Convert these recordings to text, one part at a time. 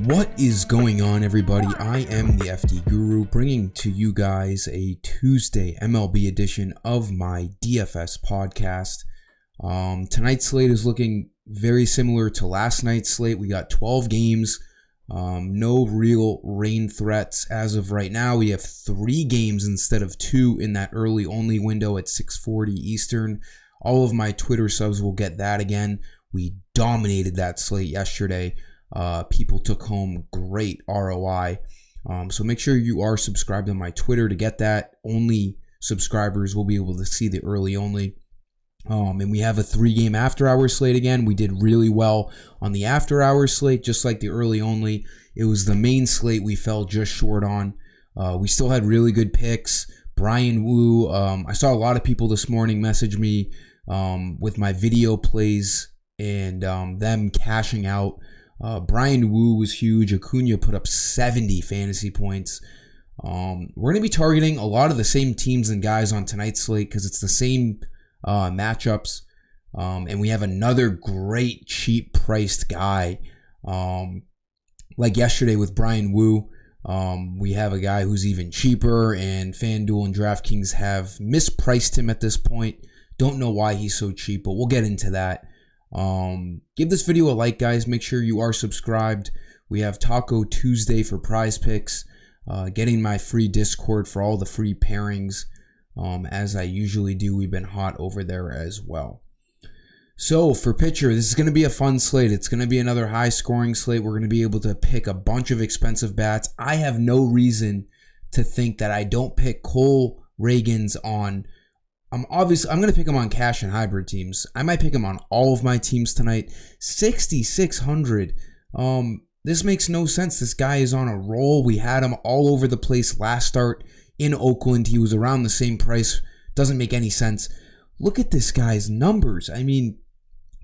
What is going on, everybody? I am the FD Guru, bringing to you guys a Tuesday MLB edition of my DFS podcast. Tonight's slate is looking very similar to last night's slate. We got 12 games, no real rain threats as of right now. We have 3 games instead of 2 in that early only window at 6:40 Eastern. All of my Twitter subs will get that again. We dominated that slate yesterday. People took home great ROI. So make sure you are subscribed on my Twitter to get that. Only subscribers will be able to see the early only. And we have a 3-game after hours slate again. We did really well on the after hours slate, just like the early only. It was the main slate we fell just short on. We still had really good picks. Brian Wu, I saw a lot of people this morning message me with my video plays and them cashing out. Brian Wu was huge. Acuna put up 70 fantasy points. We're going to be targeting a lot of the same teams and guys on tonight's slate because it's the same matchups. And we have another great cheap priced guy. Like yesterday with Brian Wu, we have a guy who's even cheaper, and FanDuel and DraftKings have mispriced him at this point. Don't know why he's so cheap, but we'll get into that. Give this video a like, guys. Make sure you are subscribed. We have Taco Tuesday for prize picks, getting my free Discord for all the free pairings, as I usually do. We've been hot over there as well. So for pitcher, this is going to be a fun slate. It's going to be another high scoring slate. We're going to be able to pick a bunch of expensive bats. I have no reason to think that I don't pick Cole Ragans on. I'm going to pick him on cash and hybrid teams. I might pick him on all of my teams tonight. 6,600. This makes no sense. This guy is on a roll. We had him all over the place last start in Oakland. He was around the same price. Doesn't make any sense. Look at this guy's numbers. I mean,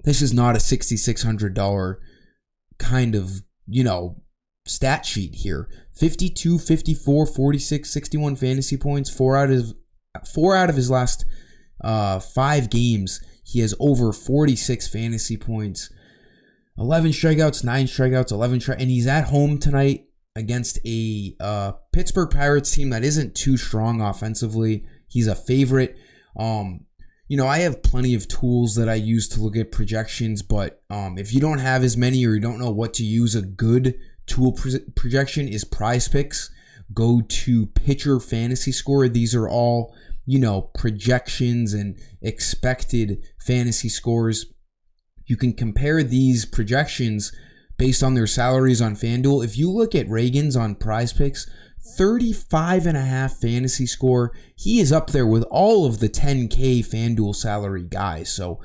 this is not a $6,600 kind of, stat sheet here. 52, 54, 46, 61 fantasy points. 4 out of his last 5 games, he has over 46 fantasy points. 11 strikeouts, 9 strikeouts, 11 and he's at home tonight against a Pittsburgh Pirates team that isn't too strong offensively. He's a favorite. I have plenty of tools that I use to look at projections, but if you don't have as many or you don't know what to use, a good tool projection is Prize Picks. Go to Pitcher Fantasy Score. These are all, projections and expected fantasy scores. You can compare these projections based on their salaries on FanDuel. If you look at Ragans on Prize Picks, 35.5 fantasy score. He is up there with all of the 10K FanDuel salary guys. So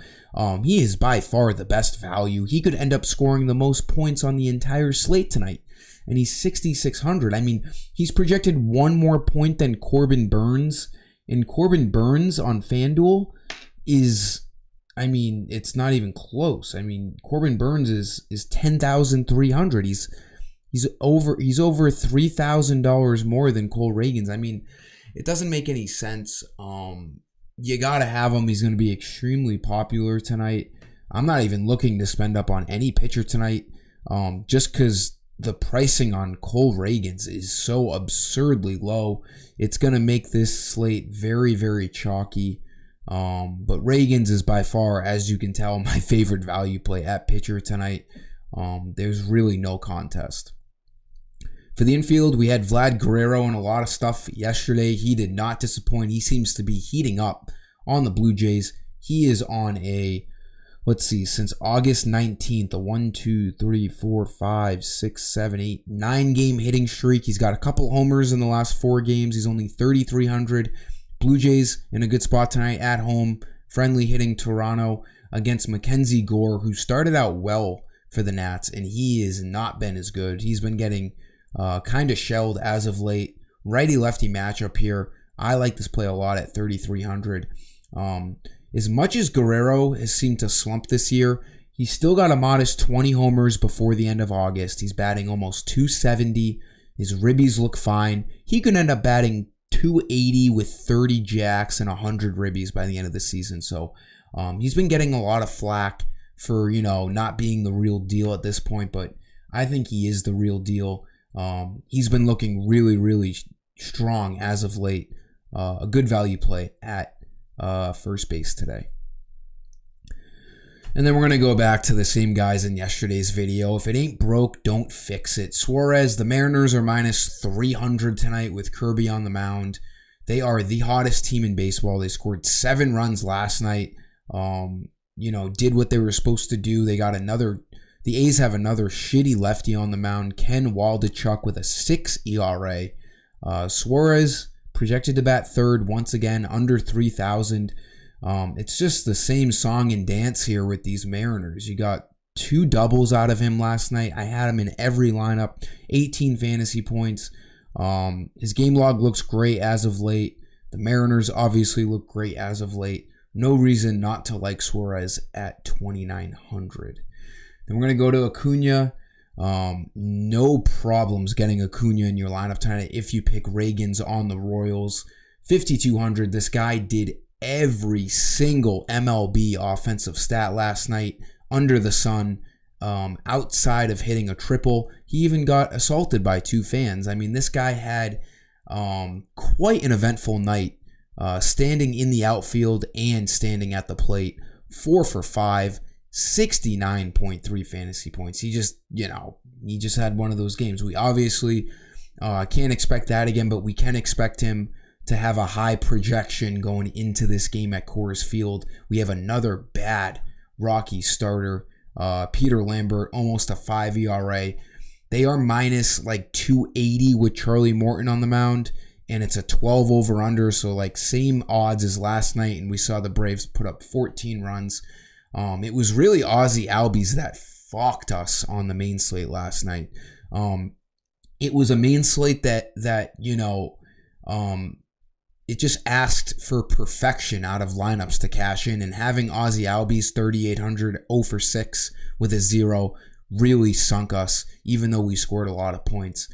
he is by far the best value. He could end up scoring the most points on the entire slate tonight. And he's 6,600. I mean, he's projected 1 more point than Corbin Burns. And Corbin Burns on FanDuel is, it's not even close. Corbin Burns is 10,300. He's over $3,000 more than Cole Ragans. It doesn't make any sense. You gotta have him. He's gonna be extremely popular tonight. I'm not even looking to spend up on any pitcher tonight, just because the pricing on Cole Ragans is so absurdly low. It's going to make this slate very, very chalky. But Ragans is by far, as you can tell, my favorite value play at pitcher tonight. There's really no contest. For the infield, we had Vlad Guerrero and a lot of stuff yesterday. He did not disappoint. He seems to be heating up on the Blue Jays. He is on a, since August 19th, a 9-game hitting streak. He's got a couple homers in the last 4 games. He's only 3,300. Blue Jays in a good spot tonight at home. Friendly hitting Toronto against Mackenzie Gore, who started out well for the Nats, and he has not been as good. He's been getting kind of shelled as of late. Righty-lefty matchup here. I like this play a lot at 3,300. As much as Guerrero has seemed to slump this year, he's still got a modest 20 homers before the end of August. He's batting almost 270. His ribbies look fine. He could end up batting 280 with 30 jacks and 100 ribbies by the end of the season. So he's been getting a lot of flack for, not being the real deal at this point, but I think he is the real deal. He's been looking really, really strong as of late. A good value play at first base today. And then we're going to go back to the same guys in yesterday's video. If it ain't broke, don't fix it. Suarez, the Mariners are minus 300 tonight with Kirby on the mound. They are the hottest team in baseball. They scored 7 runs last night. Did what they were supposed to do. The A's have another shitty lefty on the mound, Ken Waldichuk, with a 6 ERA. Suarez projected to bat third once again, under 3,000. It's just the same song and dance here with these Mariners. You got 2 doubles out of him last night. I had him in every lineup, 18 fantasy points. His game log looks great as of late. The Mariners obviously look great as of late. No reason not to like Suarez at 2,900. Then we're going to go to Acuna. No problems getting Acuna in your lineup tonight if you pick Reagans on the Royals. 5,200. This guy did every single MLB offensive stat last night under the sun. Outside of hitting a triple, he even got assaulted by 2 fans. I mean, this guy had quite an eventful night, standing in the outfield and standing at the plate. 4 for 5, 69.3 fantasy points. He just had one of those games. We obviously can't expect that again, but we can expect him to have a high projection going into this game at Coors Field. We have another bad Rocky starter, Peter Lambert, almost a 5 ERA. They are minus like 280 with Charlie Morton on the mound, and it's a 12 over-under, so like same odds as last night, and we saw the Braves put up 14 runs. It was really Ozzie Albies that fucked us on the main slate last night. It was a main slate that it just asked for perfection out of lineups to cash in, and having Ozzie Albies 3,800, 0 for 6 with a 0 really sunk us, even though we scored a lot of points.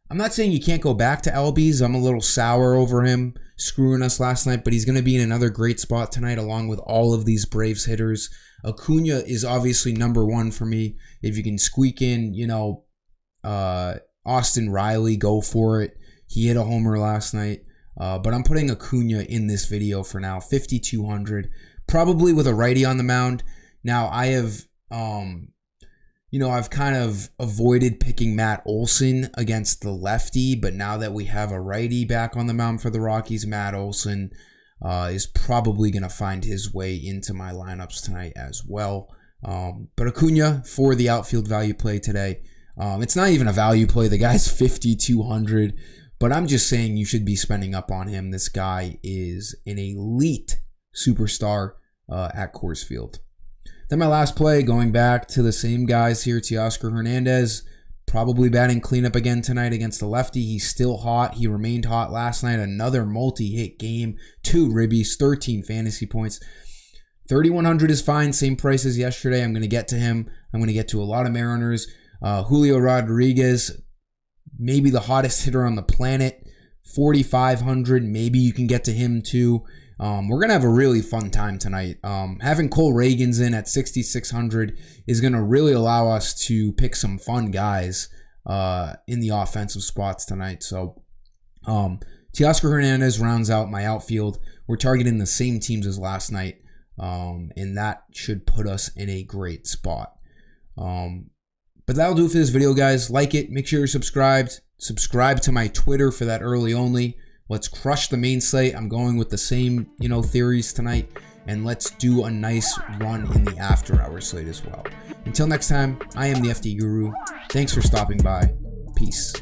I'm not saying you can't go back to Albies. I'm a little sour over him screwing us last night, but he's going to be in another great spot tonight along with all of these Braves hitters. Acuna is obviously number 1 for me. If you can squeak in, Austin Riley, go for it. He hit a homer last night. But I'm putting Acuna in this video for now, 5,200, probably with a righty on the mound. Now, I have, I've kind of avoided picking Matt Olson against the lefty, but now that we have a righty back on the mound for the Rockies, Matt Olson is probably going to find his way into my lineups tonight as well. But Acuna for the outfield value play today. It's not even a value play. The guy's 5,200. But I'm just saying you should be spending up on him. This guy is an elite superstar at Coors Field. Then my last play, going back to the same guys here, Teoscar Hernandez, probably batting cleanup again tonight against the lefty. He's still hot. He remained hot last night. Another multi-hit game, 2 ribbies, 13 fantasy points. 3,100 is fine, same price as yesterday. I'm going to get to him. I'm going to get to a lot of Mariners. Julio Rodriguez, maybe the hottest hitter on the planet, 4,500. Maybe you can get to him too. We're going to have a really fun time tonight. Having Cole Reagans in at 6,600 is going to really allow us to pick some fun guys in the offensive spots tonight. So Teoscar Hernandez rounds out my outfield. We're targeting the same teams as last night, and that should put us in a great spot. But that'll do it for this video, guys. Like it. Make sure you're subscribed. Subscribe to my Twitter for that early only. Let's crush the main slate. I'm going with the same, theories tonight. And let's do a nice run in the after-hour slate as well. Until next time, I am the FD Guru. Thanks for stopping by. Peace.